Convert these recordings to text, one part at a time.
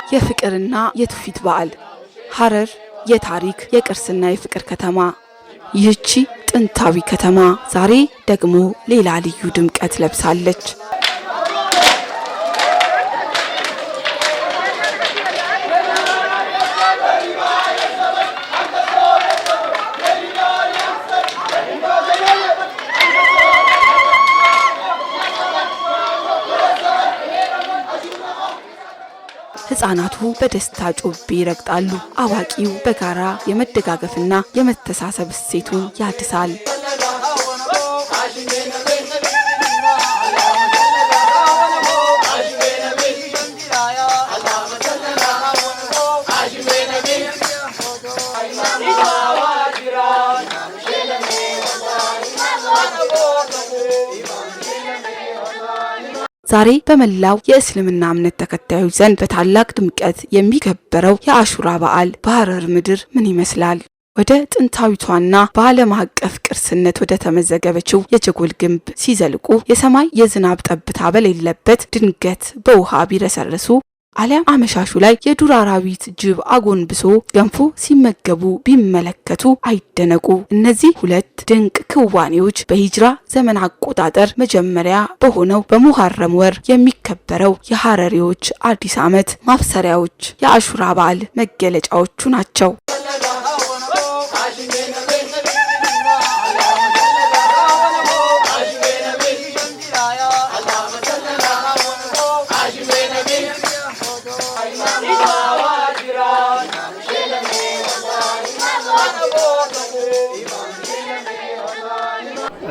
የፍቅርና የትውፊት በዓል ሐረር የታሪክ የቅርስና የፍቅር ከተማ። ይህቺ ጥንታዊ ከተማ ዛሬ ደግሞ ሌላ ልዩ ድምቀት ለብሳለች። ህፃናቱ በደስታ ጮቤ ይረግጣሉ። አዋቂው በጋራ የመደጋገፍና የመተሳሰብ እሴቱን ያድሳል። ዛሬ በመላው የእስልምና እምነት ተከታዮች ዘንድ በታላቅ ድምቀት የሚከበረው የአሹራ በዓል በሐረር ምድር ምን ይመስላል? ወደ ጥንታዊቷና በዓለም አቀፍ ቅርስነት ወደ ተመዘገበችው የጀጎል ግንብ ሲዘልቁ የሰማይ የዝናብ ጠብታ በሌለበት ድንገት በውሃ ቢረሰርሱ አሊያም አመሻሹ ላይ የዱር አራዊት ጅብ አጎንብሶ ገንፎ ሲመገቡ ቢመለከቱ አይደነቁ። እነዚህ ሁለት ድንቅ ክዋኔዎች በሂጅራ ዘመን አቆጣጠር መጀመሪያ በሆነው በሙሐረም ወር የሚከበረው የሐረሪዎች አዲስ ዓመት ማብሰሪያዎች የአሹራ በዓል መገለጫዎቹ ናቸው።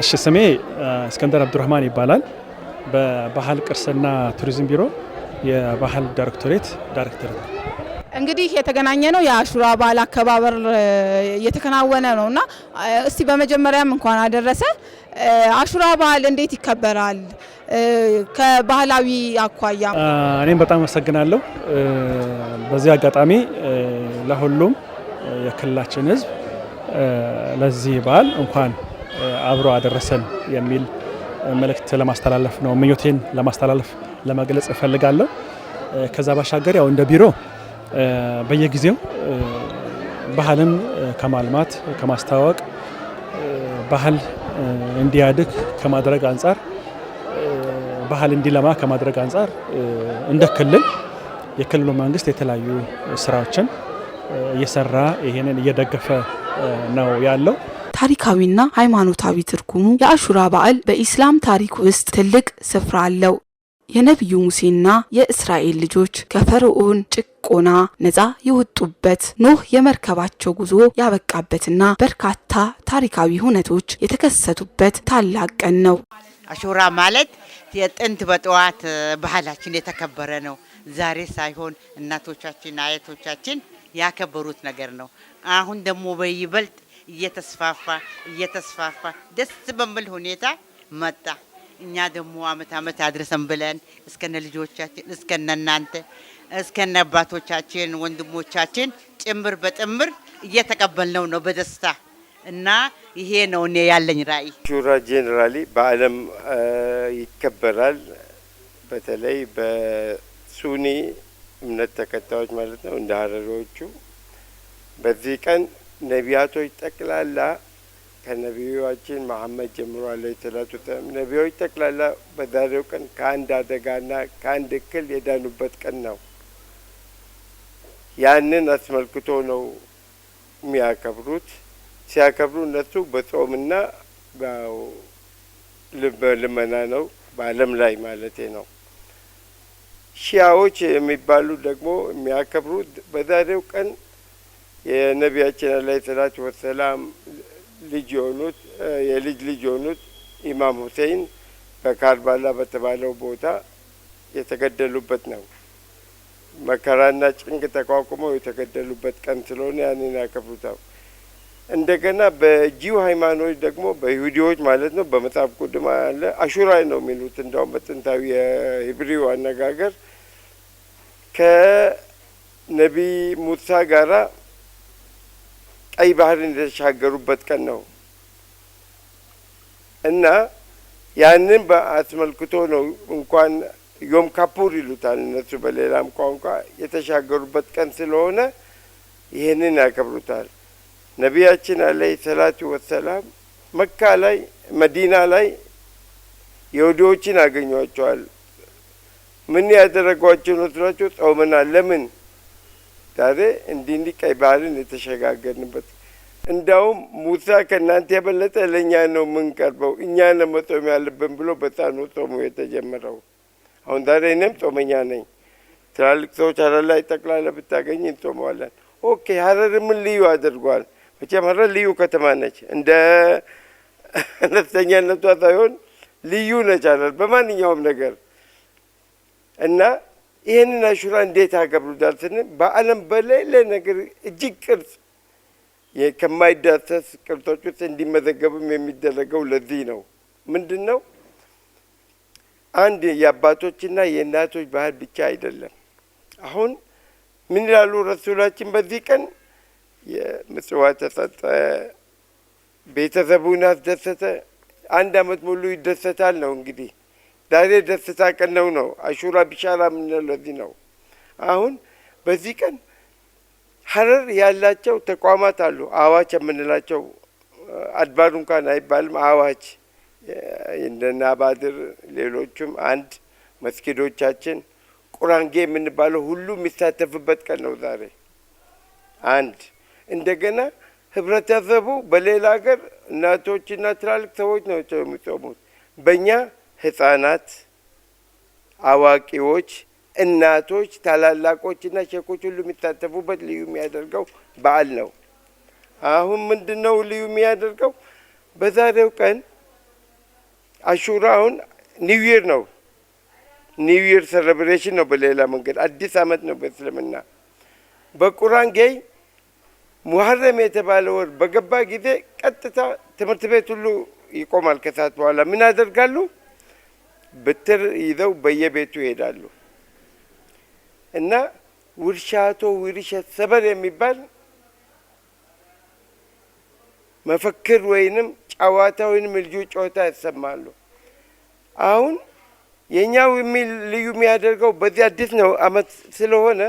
እሺ ስሜ እስከንደር አብዱራህማን ይባላል። በባህል ቅርስና ቱሪዝም ቢሮ የባህል ዳይሬክቶሬት ዳይሬክተር ነኝ። እንግዲህ የተገናኘ ነው የአሹራ በዓል አከባበር እየተከናወነ ነውና እስቲ በመጀመሪያም እንኳን አደረሰ። አሹራ በዓል እንዴት ይከበራል? ከባህላዊ አኳያ እኔም በጣም አመሰግናለሁ። በዚህ አጋጣሚ ለሁሉም የክልላችን ሕዝብ ለዚህ በዓል እንኳን አብሮ አደረሰን የሚል መልእክት ለማስተላለፍ ነው። ምኞቴን ለመግለጽ እፈልጋለሁ። ከዛ ባሻገር ያው እንደ ቢሮ በየጊዜው ባህልን ከማልማት ከማስተዋወቅ ባህል እንዲያድግ ከማድረግ አንጻር ባህል እንዲለማ ከማድረግ አንጻር እንደ ክልል የክልሉ መንግስት የተለያዩ ስራዎችን እየሰራ ይሄንን እየደገፈ ነው ያለው። ታሪካዊና ሃይማኖታዊ ትርጉሙ የአሹራ በዓል በኢስላም ታሪክ ውስጥ ትልቅ ስፍራ አለው። የነቢዩ ሙሴና የእስራኤል ልጆች ከፈርዖን ጭቆና ነፃ የወጡበት፣ ኖህ የመርከባቸው ጉዞ ያበቃበትና በርካታ ታሪካዊ ሁነቶች የተከሰቱበት ታላቅ ቀን ነው። አሹራ ማለት የጥንት በጠዋት ባህላችን የተከበረ ነው። ዛሬ ሳይሆን እናቶቻችን አያቶቻችን ያከበሩት ነገር ነው። አሁን ደግሞ በይበልጥ እየተስፋፋ ደስ በሚል ሁኔታ መጣ። እኛ ደግሞ አመት አድርሰን ብለን እስከነ ልጆቻችን እስከነ እናንተ እስከነ አባቶቻችን ወንድሞቻችን ጭምር በጥምር እየተቀበልነው ነው በደስታ እና ይሄ ነው እኔ ያለኝ ራዕይ። አሹራ ጄኔራሊ በዓለም ይከበራል። በተለይ በሱኒ እምነት ተከታዮች ማለት ነው እንደ ሐረሪዎቹ በዚህ ቀን ነቢያቶች ጠቅላላ ከነቢያችን መሐመድ ጀምሮ አለይሂ ሰላቱ ወሰላም ነቢያቶች ጠቅላላ በዛሬው ቀን ከአንድ አደጋና ከአንድ እክል የዳኑበት ቀን ነው። ያንን አስመልክቶ ነው የሚያከብሩት። ሲያከብሩ እነሱ በጾምና በልመና ነው፣ በዓለም ላይ ማለቴ ነው። ሺያዎች የሚባሉ ደግሞ የሚያከብሩት በዛሬው ቀን የነቢያችን አለይሂ ሰላቱ ወሰላም ልጅ የሆኑት የልጅ የሆኑት ኢማም ሁሴን በካርባላ በተባለው ቦታ የተገደሉበት ነው። መከራና ጭንቅ ተቋቁመው የተገደሉበት ቀን ስለሆነ ያንን ያከብሩታል። እንደገና በጂው ሃይማኖት ደግሞ በይሁዲዎች ማለት ነው በመጽሐፍ ቅዱስ አለ አሹራ ነው የሚሉት። እንደውም በጥንታዊ የሂብሪው አነጋገር ከነቢይ ሙሳ ጋራ ቀይ ባህርን የተሻገሩበት ቀን ነው እና ያንን በአስመልክቶ ነው እንኳን ዮም ካፑር ይሉታል እነሱ በሌላም ቋንቋ የተሻገሩበት ቀን ስለሆነ ይህንን ያከብሩታል። ነቢያችን አለይሂ ሰላቱ ወሰላም መካ ላይ መዲና ላይ ይሁዲዎችን አገኟቸዋል። ምን ያደረጓቸው ነው ስላቸው ጾመናል። ለምን ዛሬ እንዲህ ቀይ ባህርን የተሸጋገርንበት እንዳውም ሙሳ ከእናንተ የበለጠ ለእኛ ነው የምንቀርበው እኛ ነው መጾም ያለብን ብሎ በጣም ነው ጾሙ የተጀመረው። አሁን ዛሬ እኔም ጾመኛ ነኝ። ትላልቅ ሰዎች ሀረር ላይ ጠቅላላ ብታገኝ እንጾመዋለን። ኦኬ ሀረር ምን ልዩ አድርጓል? መቼም ሀረር ልዩ ከተማ ነች። እንደ አነስተኛነቷ ሳይሆን ልዩ ነች ሀረር በማንኛውም ነገር እና ይህንን አሹራ እንዴት አከብሩታል ስንል በዓለም በሌለ ነገር እጅግ ቅርጽ ከማይዳሰስ ቅርጾች ውስጥ እንዲመዘገብም የሚደረገው ለዚህ ነው። ምንድን ነው አንድ የአባቶችና የእናቶች ባህል ብቻ አይደለም። አሁን ምን ይላሉ ረሱላችን? በዚህ ቀን የምጽዋት ተሰጠ፣ ቤተሰቡን አስደሰተ፣ 1 ዓመት ሙሉ ይደሰታል ነው። እንግዲህ ዛሬ ደስታ ቀን ነው። አሹራ ቢሻራ የምንለው ለዚህ ነው። አሁን በዚህ ቀን ሀረር ያላቸው ተቋማት አሉ። አዋች የምንላቸው አድባር እንኳን አይባልም። አዋች እንደና ባድር ሌሎችም አንድ መስጊዶቻችን ቁራንጌ የምንባለው ሁሉ የሚሳተፍበት ቀን ነው ዛሬ አንድ። እንደገና ህብረተሰቡ በሌላ ሀገር እናቶችና ትላልቅ ሰዎች ነው የሚጾሙት። በእኛ ህፃናት፣ አዋቂዎች፣ እናቶች፣ ታላላቆችና ሼኮች ሁሉ የሚሳተፉበት ልዩ የሚያደርገው በዓል ነው። አሁን ምንድነው ልዩ የሚያደርገው? በዛሬው ቀን አሹራ አሁን ኒው ይር ነው። ኒው ይር ሴሌብሬሽን ነው። በሌላ መንገድ አዲስ አመት ነው በእስልምና። በቁርአን ሙሐረም የተባለ ወር በገባ ጊዜ ቀጥታ ትምህርት ቤት ሁሉ ይቆማል። ከሰዓት በኋላ ምን ያደርጋሉ? በትር ይዘው በየቤቱ ይሄዳሉ እና ውርሻቶ ውርሸት ሰበር የሚባል መፈክር ወይንም ጨዋታ ወይንም ልዩ ጨዋታ ያሰማሉ። አሁን የኛው ልዩ የሚያደርገው በዚህ አዲስ ነው አመት ስለሆነ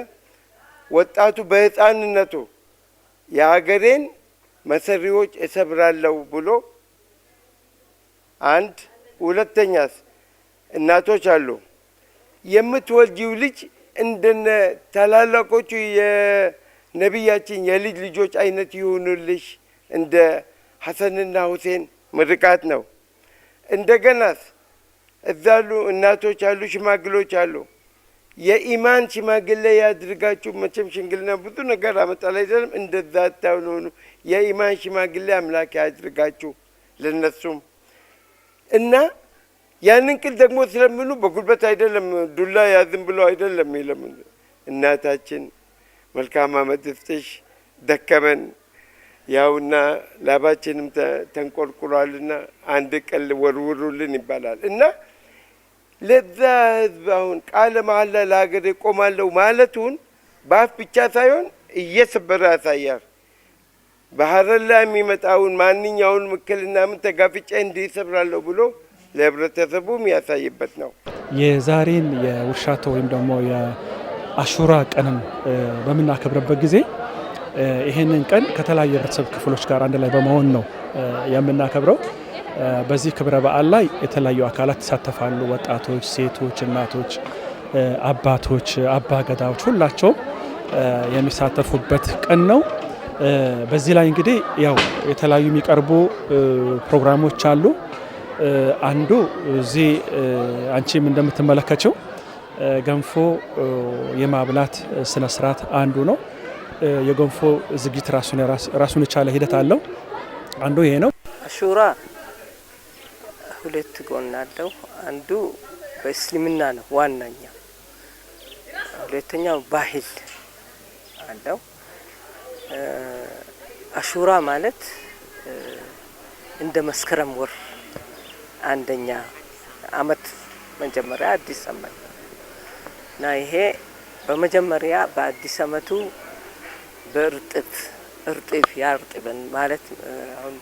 ወጣቱ በህፃንነቱ የሀገሬን መሰሪዎች እሰብራለሁ ብሎ አንድ። ሁለተኛስ እናቶች አሉ የምትወልጂው ልጅ እንደነ ታላላቆቹ የነቢያችን የልጅ ልጆች አይነት ይሁኑልሽ እንደ ሐሰንና ሁሴን ምርቃት ነው። እንደገናስ እዛሉ እናቶች አሉ፣ ሽማግሎች አሉ። የኢማን ሽማግሌ ያድርጋችሁ። መቼም ሽምግልና ብዙ ነገር አመጣል አይደለም? እንደዛ ታውኑ የኢማን ሽማግሌ አምላክ ያድርጋችሁ ለነሱም እና ያንን ቅል ደግሞ ስለምኑ በጉልበት አይደለም ዱላ ያዝም ብሎ አይደለም ይለም እናታችን መልካም አመት ይስጥሽ ደከመን ያውና ላባችንም ተንቆርቁሯልና አንድ ቀል ወርውሩልን ይባላል እና ለዛ ህዝብ አሁን ቃለ መሐላ ለሀገር ቆማለሁ ማለቱን በአፍ ብቻ ሳይሆን እየሰበረ ያሳያል። በሀረር ላይ የሚመጣውን ማንኛውን ምክልና ምን ተጋፍጬ እንዲሰብራለሁ ብሎ ለህብረተሰቡ የሚያሳይበት ነው። የዛሬን የውርሻቶ ወይም ደግሞ የአሹራ ቀንን በምናከብርበት ጊዜ ይሄንን ቀን ከተለያዩ የህብረተሰብ ክፍሎች ጋር አንድ ላይ በመሆን ነው የምናከብረው። በዚህ ክብረ በዓል ላይ የተለያዩ አካላት ይሳተፋሉ። ወጣቶች፣ ሴቶች፣ እናቶች፣ አባቶች፣ አባገዳዎች ሁላቸውም የሚሳተፉበት ቀን ነው። በዚህ ላይ እንግዲህ ያው የተለያዩ የሚቀርቡ ፕሮግራሞች አሉ። አንዱ እዚህ አንቺም እንደምትመለከቸው ገንፎ የማብላት ስነ ስርዓት አንዱ ነው። የገንፎ ዝግጅት ራሱን የቻለ ሂደት አለው። አንዱ ይሄ ነው። አሹራ ሁለት ጎን አለው። አንዱ በእስልምና ነው ዋናኛ፣ ሁለተኛው ባህል አለው። አሹራ ማለት እንደ መስከረም ወር አንደኛ አመት መጀመሪያ አዲስ አመት እና ይሄ በመጀመሪያ በአዲስ አመቱ እርጥብ ያርጥበን ማለት አሁን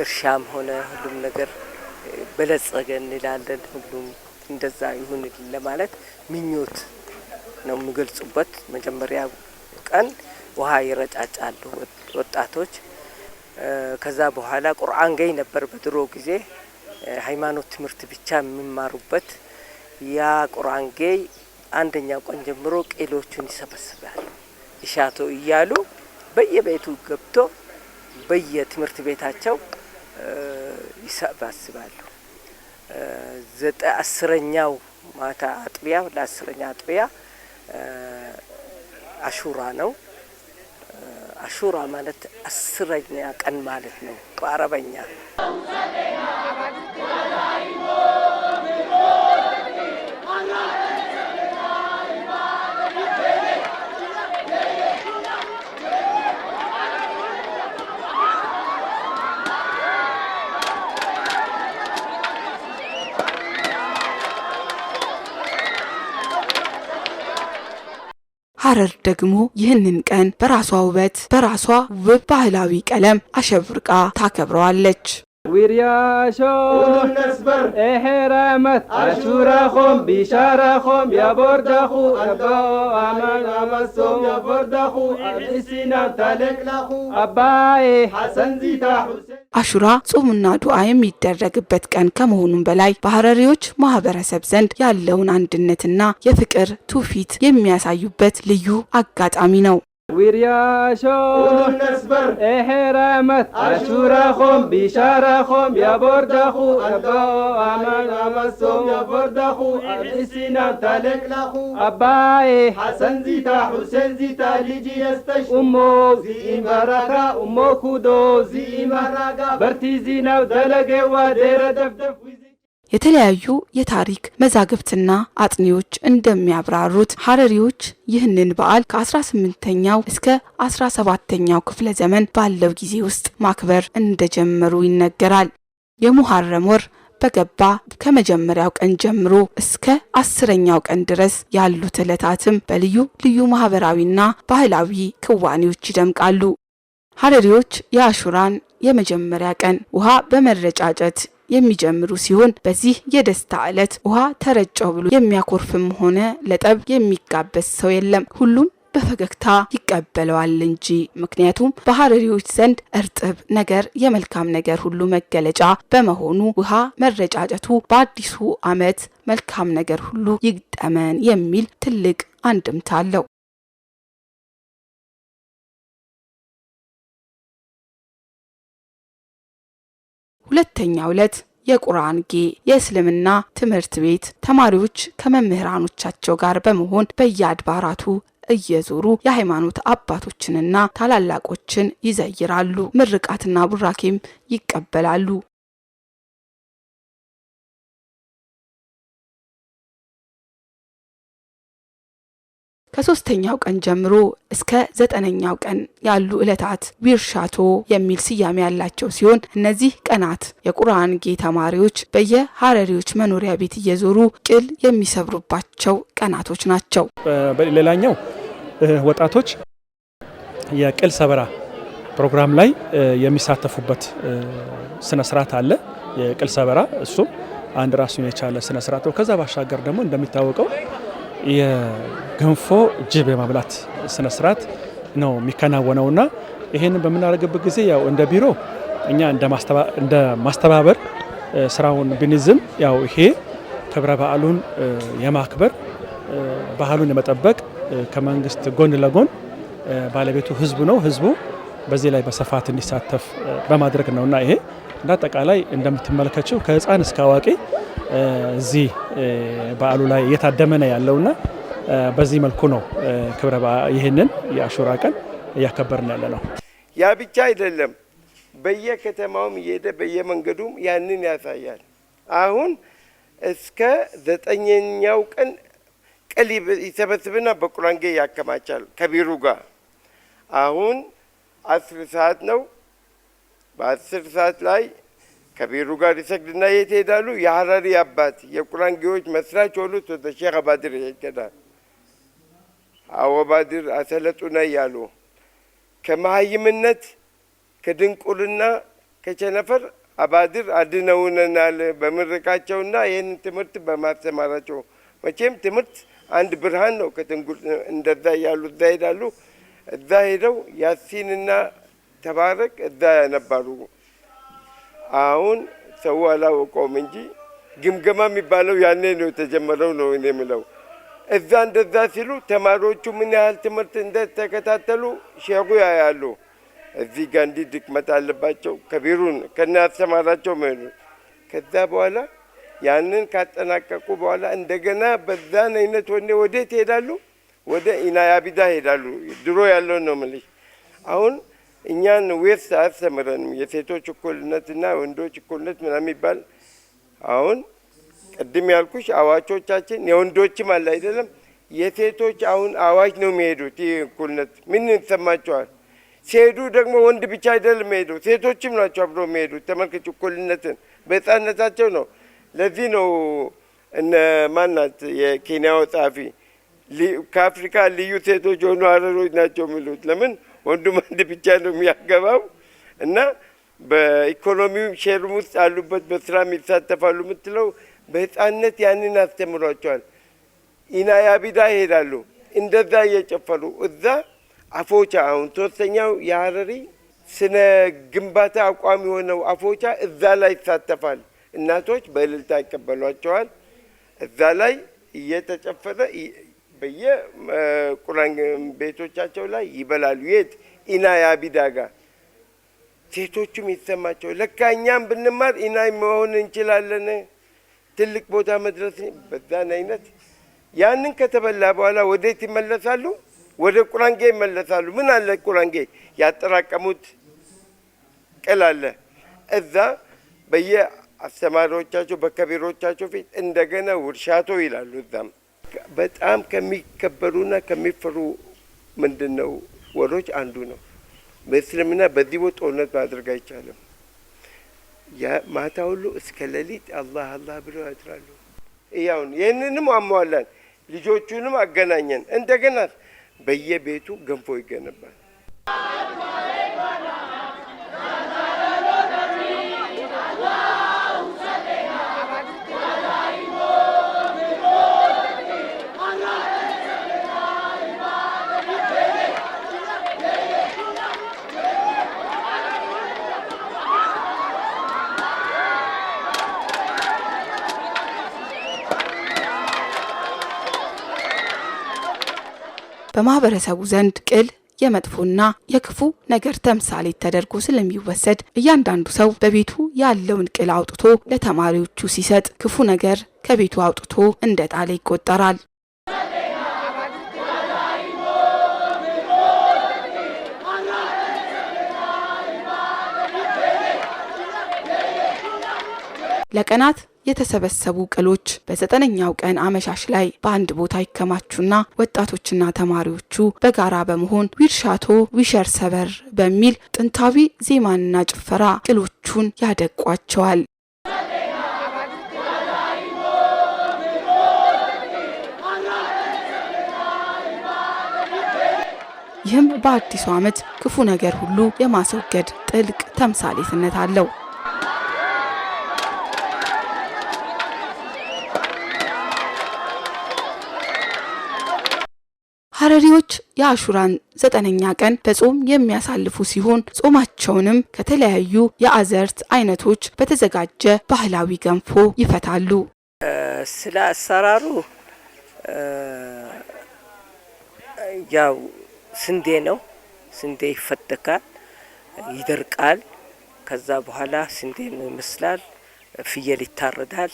እርሻም ሆነ ሁሉም ነገር በለጸገ እንላለን። ሁሉም እንደዛ ይሁን ለማለት ምኞት ነው የሚገልጹበት። መጀመሪያ ቀን ውሃ ይረጫጫሉ ወጣቶች። ከዛ በኋላ ቁርአን ገይ ነበር በድሮ ጊዜ ሃይማኖት ትምህርት ብቻ የሚማሩበት። ያ ቁርአን ገይ አንደኛው ቀን ጀምሮ ቄሎቹን ይሰበስባሉ። ኢሻቶ እያሉ በየቤቱ ገብቶ በየትምህርት ቤታቸው ይሰበስባሉ። 10ኛው ማታ አጥቢያ ለ10ኛ አጥቢያ አሹራ ነው። አሹራ ማለት 10ኛ ቀን ማለት ነው በአረበኛ። ሐረር ደግሞ ይህንን ቀን በራሷ ውበት በራሷ ውብ ባህላዊ ቀለም አሸብርቃ ታከብረዋለች። ويرياشو نسبر إحرامت عاشوراهم بشارهم يا بردخو أبو أمان أمسهم يا بردخو أبسنا تلك لخو أباي حسن زيتا حسين አሹራ ጾምና ዱዓ የሚደረግበት ቀን ከመሆኑም በላይ በሐረሪዎች ማህበረሰብ ዘንድ ያለውን አንድነትና የፍቅር ትውፊት የሚያሳዩበት ልዩ አጋጣሚ ነው። ويرياشو نسبر إحرامت عاشوراهم بشارهم يا بردخو أبو أمان أمسهم يا بردخو أبسنا تلك لخو أباي حسن زيتا حسين زيتا لجي يستش أمو زي بركة أمو كودو زي مرقة برتي زينا ودلقة ودير دفدف የተለያዩ የታሪክ መዛግብትና አጥኚዎች እንደሚያብራሩት ሐረሪዎች ይህንን በዓል ከ18ኛው እስከ 17ኛው ክፍለ ዘመን ባለው ጊዜ ውስጥ ማክበር እንደጀመሩ ይነገራል። የሙሐረም ወር በገባ ከመጀመሪያው ቀን ጀምሮ እስከ 10ኛው ቀን ድረስ ያሉት ዕለታትም በልዩ ልዩ ማህበራዊና ባህላዊ ክዋኔዎች ይደምቃሉ። ሐረሪዎች የአሹራን የመጀመሪያ ቀን ውሃ በመረጫጨት የሚጀምሩ ሲሆን በዚህ የደስታ ዕለት ውሃ ተረጨው ብሎ የሚያኮርፍም ሆነ ለጠብ የሚጋበዝ ሰው የለም። ሁሉም በፈገግታ ይቀበለዋል እንጂ። ምክንያቱም በሐረሪዎች ዘንድ እርጥብ ነገር የመልካም ነገር ሁሉ መገለጫ በመሆኑ ውሃ መረጫጨቱ በአዲሱ ዓመት መልካም ነገር ሁሉ ይግጠመን የሚል ትልቅ አንድምታ አለው። ሁለተኛው ዕለት የቁርአን ጌ የእስልምና ትምህርት ቤት ተማሪዎች ከመምህራኖቻቸው ጋር በመሆን በየአድባራቱ እየዞሩ የሃይማኖት አባቶችንና ታላላቆችን ይዘይራሉ። ምርቃትና ቡራኬም ይቀበላሉ። ከ3ኛው ቀን ጀምሮ እስከ 9ኛው ቀን ያሉ ዕለታት ዊርሻቶ የሚል ስያሜ ያላቸው ሲሆን እነዚህ ቀናት የቁርአን ጌ ተማሪዎች በየሐረሪዎች መኖሪያ ቤት እየዞሩ ቅል የሚሰብሩባቸው ቀናቶች ናቸው። ሌላኛው ወጣቶች የቅል ሰበራ ፕሮግራም ላይ የሚሳተፉበት ስነ ስርዓት አለ። የቅል ሰበራ እሱም አንድ ራሱን የቻለ ስነ ስርዓት ነው። ከዛ ባሻገር ደግሞ እንደሚታወቀው የገንፎ ጅብ የማብላት ስነ ስርዓት ነው የሚከናወነውና ይሄንን በምናደርግበት ጊዜ ያው እንደ ቢሮ እኛ እንደ ማስተባበር ስራውን ብንይዝም ያው ይሄ ክብረ በዓሉን የማክበር ባህሉን የመጠበቅ ከመንግስት ጎን ለጎን ባለቤቱ ህዝቡ ነው። ህዝቡ በዚህ ላይ በስፋት እንዲሳተፍ በማድረግ ነውና ይሄ እንዳጠቃላይ እንደምትመለከቱው ከህፃን እስከ አዋቂ እዚህ በዓሉ ላይ እየታደመ ነው ያለውና በዚህ መልኩ ነው ክብረ በዓል ይሄንን የአሹራ ቀን እያከበርን ያለ ነው። ያ ብቻ አይደለም፣ በየከተማውም እየሄደ በየመንገዱም ያንን ያሳያል። አሁን እስከ 9ኛው ቀን ቅል ይሰበስብና በቁርአን ጌ ያከማቻል ከቢሩ ጋር። አሁን 10 ሰዓት ነው። በ10 ሰዓት ላይ ከቢሩ ጋር ይሰግድና የት ሄዳሉ? የሐረሪ አባት የቁርአን ጌዎች መስራች የሆኑት ወደ ሼክ አባድር ይሄዳል። አወባድር አሰለጡና እያሉ ከመሀይምነት ከድንቁርና ከቸነፈር አባድር አድነውናል በምርቃቸውና ይህን ትምህርት በማስተማራቸው። መቼም ትምህርት አንድ ብርሃን ነው። ከትንጉል እንደዛ ያሉ እዛ ሄዳሉ። እዛ ሄደው ያሲንና ተባረክ እዛ ያነባሉ። አሁን ሰው አላወቀውም እንጂ ግምገማ የሚባለው ያኔ ነው የተጀመረው ነው እኔ የምለው። እዛ እንደዛ ሲሉ ተማሪዎቹ ምን ያህል ትምህርት እንደተከታተሉ ሼኹ ያያሉ። እዚህ ጋር እንዲህ ድክመት አለባቸው ከቢሩን ከና ያስተማራቸው መሄዱ። ከዛ በኋላ ያንን ካጠናቀቁ በኋላ እንደገና በዛን አይነት ወዴት ይሄዳሉ? ወደ ኢናያቢዳ ይሄዳሉ። ድሮ ያለው ነው የምልሽ። አሁን እኛን ዌስት አያስተምረንም የሴቶች እኩልነትና ወንዶች እኩልነት ምናምን ይባል። አሁን ቅድም ያልኩሽ አዋቾቻችን የወንዶችም አለ አይደለም፣ የሴቶች አሁን አዋጅ ነው የሚሄዱት። ይህ እኩልነት ምን ይሰማቸዋል? ሲሄዱ ደግሞ ወንድ ብቻ አይደለም የሚሄዱ ሴቶችም ናቸው አብሮ የሚሄዱት። ተመልከች፣ እኩልነትን በሕፃንነታቸው ነው። ለዚህ ነው እነ ማናት የኬንያው ጸሐፊ ከአፍሪካ ልዩ ሴቶች የሆኑ ሀረሮች ናቸው የሚሉት። ለምን ወንዱም አንድ ብቻ ነው የሚያገባው እና በኢኮኖሚው ሼርም ውስጥ አሉበት በስራም ይሳተፋሉ የምትለው በሕፃንነት ያንን አስተምሯቸዋል። ኢናያቢዳ ይሄዳሉ እንደዛ እየጨፈሩ እዛ አፎቻ። አሁን ሶስተኛው የሀረሪ ስነ ግንባታ አቋም የሆነው አፎቻ እዛ ላይ ይሳተፋል። እናቶች በእልልታ ይቀበሏቸዋል። እዛ ላይ እየተጨፈረ በየቁራን ቤቶቻቸው ላይ ይበላሉ። የት ኢናያቢዳ ጋር ሴቶቹም ይሰማቸው ለካ እኛም ብንማር ኢናይ መሆን እንችላለን፣ ትልቅ ቦታ መድረስ። በዛን አይነት ያንን ከተበላ በኋላ ወዴት ይመለሳሉ? ወደ ቁራንጌ ይመለሳሉ። ምን አለ ቁራንጌ ያጠራቀሙት ቅል አለ። እዛ በየአስተማሪዎቻቸው በከቢሮቻቸው ፊት እንደገና ውርሻቶ ይላሉ። እዛም በጣም ከሚከበሩና ከሚፈሩ ምንድነው ወሮች አንዱ ነው። በእስልምና በዚህ ወጥ ጦርነት ማድረግ አይቻልም። ማታ ሁሉ እስከ ሌሊት አላህ አላህ ብለው ያድራሉ። ያውን ይህንንም አሟላን፣ ልጆቹንም አገናኘን። እንደገና በየቤቱ ገንፎ ይገነባል። በማህበረሰቡ ዘንድ ቅል የመጥፎና የክፉ ነገር ተምሳሌት ተደርጎ ስለሚወሰድ እያንዳንዱ ሰው በቤቱ ያለውን ቅል አውጥቶ ለተማሪዎቹ ሲሰጥ ክፉ ነገር ከቤቱ አውጥቶ እንደጣለ ይቆጠራል። ለቀናት የተሰበሰቡ ቅሎች በ9ኛው ቀን አመሻሽ ላይ በአንድ ቦታ ይከማቹና ወጣቶችና ተማሪዎቹ በጋራ በመሆን ዊርሻቶ ዊሸር ሰበር በሚል ጥንታዊ ዜማና ጭፈራ ቅሎቹን ያደቋቸዋል። ይህም በአዲሱ ዓመት ክፉ ነገር ሁሉ የማስወገድ ጥልቅ ተምሳሌትነት አለው። ሀረሪዎች የአሹራን 9ኛ ቀን በጾም የሚያሳልፉ ሲሆን ጾማቸውንም ከተለያዩ የአዝርት አይነቶች በተዘጋጀ ባህላዊ ገንፎ ይፈታሉ። ስለ አሰራሩ ያው ስንዴ ነው። ስንዴ ይፈተካል፣ ይደርቃል። ከዛ በኋላ ስንዴ ነው ይመስላል። ፍየል ይታረዳል፣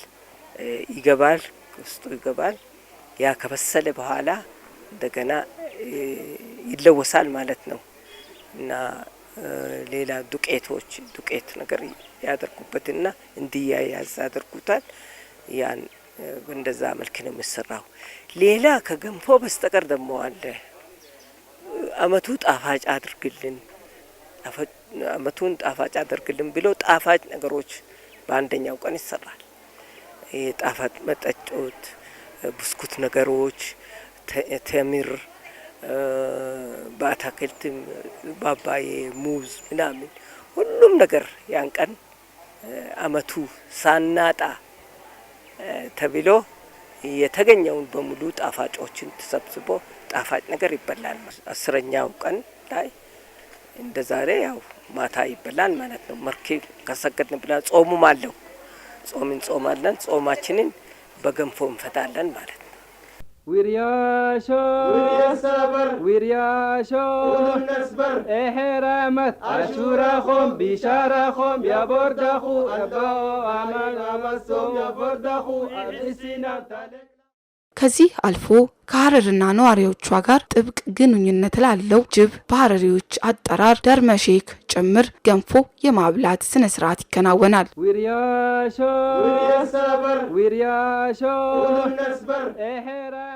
ይገባል፣ ውስጡ ይገባል። ያ ከበሰለ በኋላ እንደገና ይለወሳል ማለት ነው እና ሌላ ዱቄት ነገር ያደርጉበትና እንዲያያዝ ያደርጉታል። ያን በእንደዛ መልክ ነው የሚሰራው። ሌላ ከገንፎ በስተቀር ደግሞ አለ። አመቱ ጣፋጭ አድርግልን፣ አመቱን ጣፋጭ አድርግልን ብሎ ጣፋጭ ነገሮች በአንደኛው ቀን ይሰራል። ጣፋጭ መጠጦች፣ ብስኩት ነገሮች፣ ተምር፣ በአታክልትም ባባዬ፣ ሙዝ ምናምን ሁሉም ነገር ያን ቀን አመቱ ሳናጣ ተብሎ የተገኘውን በሙሉ ጣፋጮችን ተሰብስቦ ጣፋጭ ነገር ይበላል። 10ኛው ቀን ላይ እንደ ዛሬ ያው ማታ ይበላል ማለት ነው። መርኬብ ከሰገድን ብላ ጾሙም አለው። ጾም እንጾማለን። ጾማችንን በገንፎ እንፈታለን ማለት ነው። ورياشو ورياسبر ورياشو ونسبر إحرامت عاشوراخم بشارخم يا بردخو أبو أمان أمسهم يا بردخو أبسنا تالك ከዚህ አልፎ ከሀረርና ነዋሪዎቿ ጋር ጥብቅ ግንኙነት ላለው ጅብ በሀረሪዎች አጠራር ደርመሼክ ጭምር ገንፎ የማብላት ስነ ስርዓት ይከናወናል።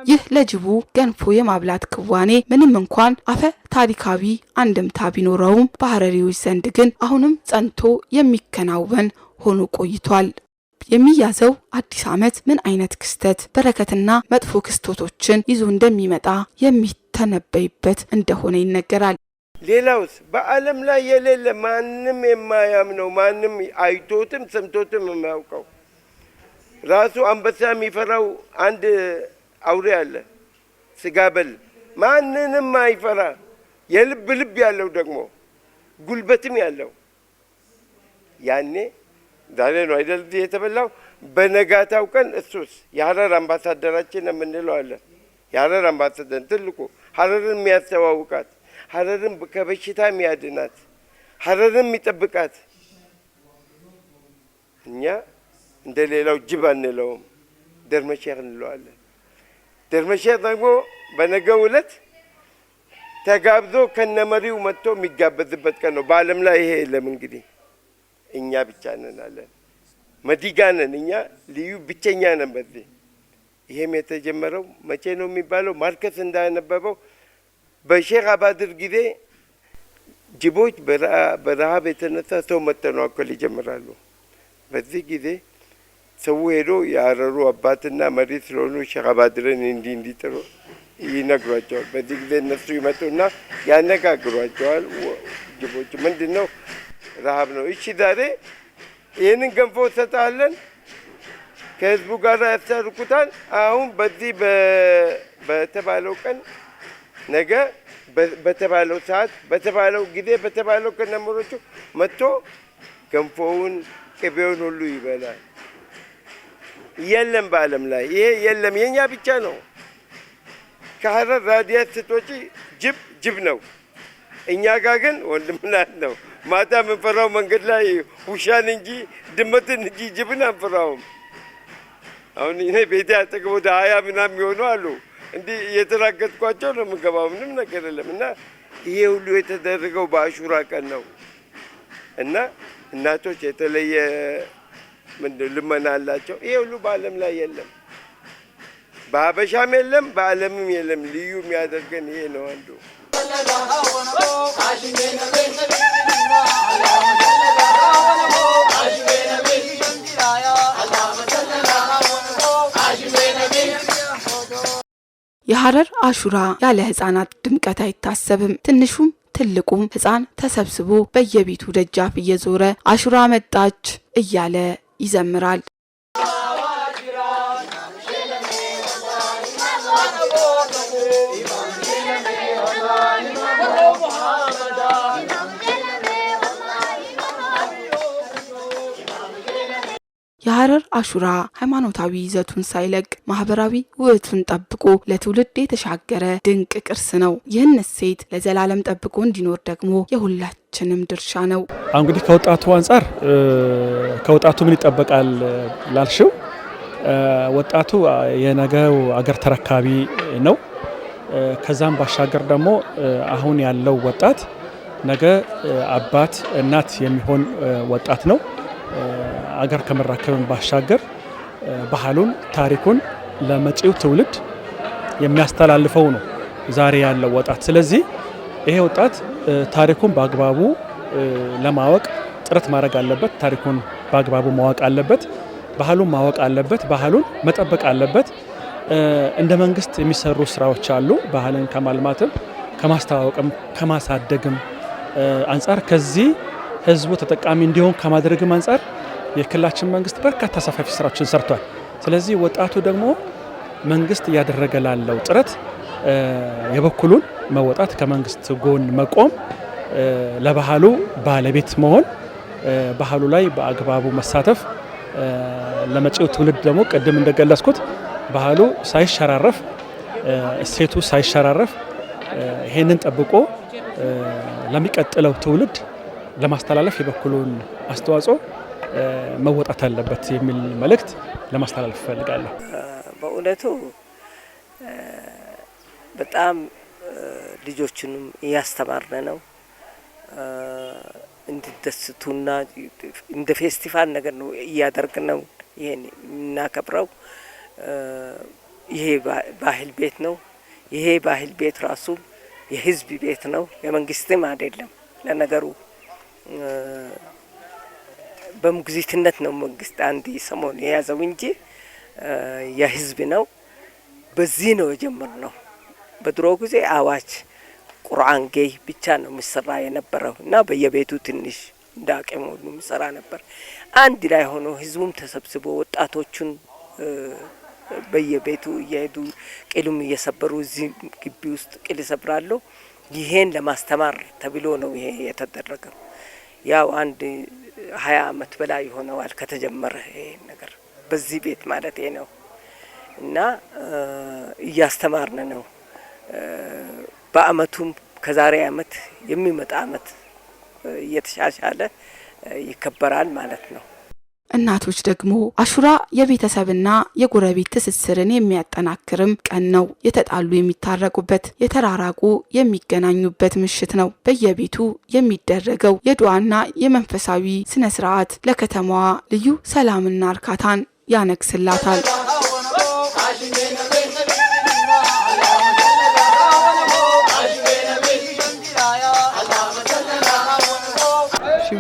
ይህ ለጅቡ ገንፎ የማብላት ክዋኔ ምንም እንኳን አፈ ታሪካዊ አንድምታ ቢኖረውም በሀረሪዎች ዘንድ ግን አሁንም ጸንቶ የሚከናወን ሆኖ ቆይቷል። የሚያዘው አዲስ ዓመት ምን አይነት ክስተት በረከትና መጥፎ ክስተቶችን ይዞ እንደሚመጣ የሚተነበይበት እንደሆነ ይነገራል። ሌላውስ በዓለም ላይ የሌለ ማንም የማያምነው ማንም አይቶትም ሰምቶትም የማያውቀው ራሱ አንበሳ የሚፈራው አንድ አውሬ አለ። ስጋ በል ማንንም አይፈራ የልብ ልብ ያለው ደግሞ ጉልበትም ያለው ያኔ ዛሬ ነው አይደል የተበላው። በነጋታው ቀን እሱስ የሀረር አምባሳደራችን የምንለው አለ። የሀረር አምባሳደር ትልቁ ሀረርን የሚያስተዋውቃት፣ ሀረርን ከበሽታ የሚያድናት፣ ሀረርን የሚጠብቃት እኛ እንደ ሌላው ጅብ አንለውም፣ ደርመሼክ እንለዋለን። ደርመሼክ ደግሞ በነገው ዕለት ተጋብዞ ከነመሪው መጥቶ የሚጋበዝበት ቀን ነው። በዓለም ላይ ይሄ የለም እንግዲህ እኛ ብቻ ነን አለን። መዲጋ ነን እኛ ልዩ ብቸኛ ነን በዚህ። ይሄም የተጀመረው መቼ ነው የሚባለው? ማርከስ እንዳነበበው በሼክ አባድር ጊዜ ጅቦች በረሃብ የተነሳ ሰው መተናኮል ይጀምራሉ። በዚህ ጊዜ ሰው ሄዶ የሀረሩ አባትና መሪ ስለሆኑ ሼክ አባድርን እንዲጥሩ ይነግሯቸዋል። በዚህ ጊዜ እነሱ ይመጡና ያነጋግሯቸዋል። ጅቦች ምንድን ነው? ረሃብ ነው። እሺ ዛሬ ይህንን ገንፎ ሰጣለን፣ ከህዝቡ ጋር ያስታርቁታል። አሁን በዚህ በተባለው ቀን ነገ በተባለው ሰዓት በተባለው ጊዜ በተባለው ከነመሮቹ መጥቶ ገንፎውን ቅቤውን ሁሉ ይበላል። የለም በዓለም ላይ ይሄ የለም፣ የኛ ብቻ ነው። ከሀረር ራዲያት ስትወጪ ጅብ ነው። እኛ ጋር ግን ወንድምናት ነው። ማታ የምንፈራው መንገድ ላይ ውሻን እንጂ ድመትን እንጂ ጅብን አንፈራውም። አሁን እኔ ቤቴ አጠገብ ወደ 20 ምናምን የሚሆኑ አሉ። እንዲህ እየተራገጥኳቸው ነው የምገባው። ምንም ነገር የለም። እና ይሄ ሁሉ የተደረገው በአሹራ ቀን ነው። እና እናቶች የተለየ ልመና አላቸው። ይሄ ሁሉ በዓለም ላይ የለም፣ በሀበሻም የለም፣ በዓለምም የለም። ልዩ የሚያደርገን ይሄ ነው አንዱ። የሀረር አሹራ ያለ ህፃናት ድምቀት አይታሰብም። ትንሹም ትልቁም ህፃን ተሰብስቦ በየቤቱ ደጃፍ እየዞረ አሹራ መጣች እያለ ይዘምራል። የሀረር አሹራ ሃይማኖታዊ ይዘቱን ሳይለቅ ማህበራዊ ውበቱን ጠብቆ ለትውልድ የተሻገረ ድንቅ ቅርስ ነው። ይህን እሴት ለዘላለም ጠብቆ እንዲኖር ደግሞ የሁላችንም ድርሻ ነው። እንግዲህ ከወጣቱ አንጻር ከወጣቱ ምን ይጠበቃል ላልሽው፣ ወጣቱ የነገው አገር ተረካቢ ነው። ከዛም ባሻገር ደግሞ አሁን ያለው ወጣት ነገ አባት እናት የሚሆን ወጣት ነው። አገር ከመራከብን ባሻገር ባህሉን ታሪኩን ለመጪው ትውልድ የሚያስተላልፈው ነው ዛሬ ያለው ወጣት። ስለዚህ ይሄ ወጣት ታሪኩን በአግባቡ ለማወቅ ጥረት ማድረግ አለበት። ታሪኩን በአግባቡ ማወቅ አለበት። ባህሉን ማወቅ አለበት። ባህሉን መጠበቅ አለበት። እንደ መንግስት የሚሰሩ ስራዎች አሉ። ባህልን ከማልማትም ከማስተዋወቅም ከማሳደግም አንጻር ከዚህ ህዝቡ ተጠቃሚ እንዲሆን ከማድረግም አንጻር የክልላችን መንግስት በርካታ ሰፋፊ ስራዎችን ሰርቷል። ስለዚህ ወጣቱ ደግሞ መንግስት እያደረገ ላለው ጥረት የበኩሉን መወጣት፣ ከመንግስት ጎን መቆም፣ ለባህሉ ባለቤት መሆን፣ ባህሉ ላይ በአግባቡ መሳተፍ፣ ለመጪው ትውልድ ደግሞ ቅድም እንደገለጽኩት ባህሉ ሳይሸራረፍ እሴቱ ሳይሸራረፍ ይሄንን ጠብቆ ለሚቀጥለው ትውልድ ለማስተላለፍ የበኩሉን አስተዋጽኦ መወጣት አለበት የሚል መልእክት ለማስተላለፍ እፈልጋለሁ። በእውነቱ በጣም ልጆችንም እያስተማርን ነው። እንዲደስቱና እንደ ፌስቲቫል ነገር ነው እያደረግን ነው ይሄን የምናከብረው። ይሄ ባህል ቤት ነው። ይሄ ባህል ቤት ራሱ የህዝብ ቤት ነው፣ የመንግስትም አይደለም። ለነገሩ በሙግዚትነት ነው መንግስት አንድ ሰሞን የያዘው እንጂ የህዝብ ነው። በዚህ ነው የጀመርነው። በድሮ ጊዜ አዋጅ ቁርአን ጌይ ብቻ ነው የሚሰራ የነበረው እና በየቤቱ ትንሽ እንደ አቅሙ የሚሰራ ነበር። አንድ ላይ ሆኖ ህዝቡም ተሰብስቦ ወጣቶቹን በየቤቱ እየሄዱ ቅሉም እየሰበሩ እዚህ ግቢ ውስጥ ቅል ይሰብራሉ። ይሄን ለማስተማር ተብሎ ነው ይሄ የተደረገው። ያው አንድ 20 አመት በላይ ሆነዋል ከተጀመረ ይሄ ነገር በዚህ ቤት ማለት ነው እና እያስተማርን ነው። በአመቱም ከዛሬ አመት የሚመጣ አመት እየተሻሻለ ይከበራል ማለት ነው። እናቶች ደግሞ አሹራ የቤተሰብና የጎረቤት ትስስርን የሚያጠናክርም ቀን ነው። የተጣሉ የሚታረቁበት፣ የተራራቁ የሚገናኙበት ምሽት ነው። በየቤቱ የሚደረገው የዱዓና የመንፈሳዊ ስነ ስርዓት ለከተማዋ ልዩ ሰላምና እርካታን ያነግስላታል።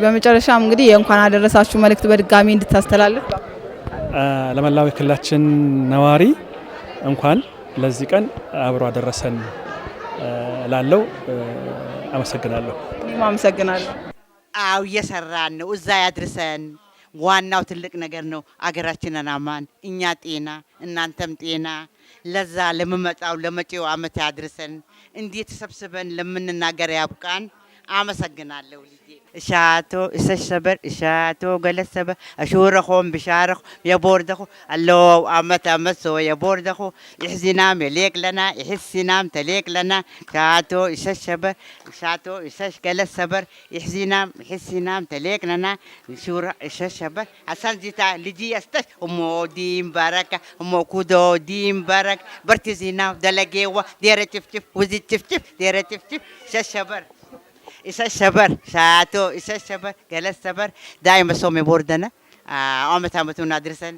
በመጨረሻም እንግዲህ የእንኳን አደረሳችሁ መልእክት በድጋሚ እንድታስተላልፍ ለመላው የክልላችን ነዋሪ እንኳን ለዚህ ቀን አብሮ አደረሰን ላለው አመሰግናለሁ። እኔም አመሰግናለሁ። አው እየሰራን ነው። እዛ ያድርሰን። ዋናው ትልቅ ነገር ነው። አገራችንን አማን፣ እኛ ጤና፣ እናንተም ጤና፣ ለዛ ለመመጣው ለመጪው አመት ያድርሰን። እንዴት ተሰብስበን ለምንናገር ያብቃን። አመሰግናለሁ። እሻቶ እሰሰበር እሻቶ ገለሰበ አሹረኹም ብሻረኹ የቦርደኹ አለው አመት አመት ሶ የቦርደኹ ይሕዚናም የሌቅ ለና ይሕሲናም ተሌቅ ለና ሻቶ እሰሰበር ሻቶ እሰሽ ገለሰበር ይሕዚናም ይሕሲናም ተሌቅ ለና ሹራ እሰሰበር አሳን ዚታ ልጂ አስተሽ እሞ ዲም ባረካ እሞ ኩዶ ዲም ባረክ በርቲ ዚናው ደለጌዋ ዴረ ጭፍጭፍ ውዚ ጭፍጭፍ ዴረ ጭፍጭፍ እሰሰበር إسا شاتو إسا الشبر جلس الشبر دائما صومي بوردنا عمت عمتنا درسن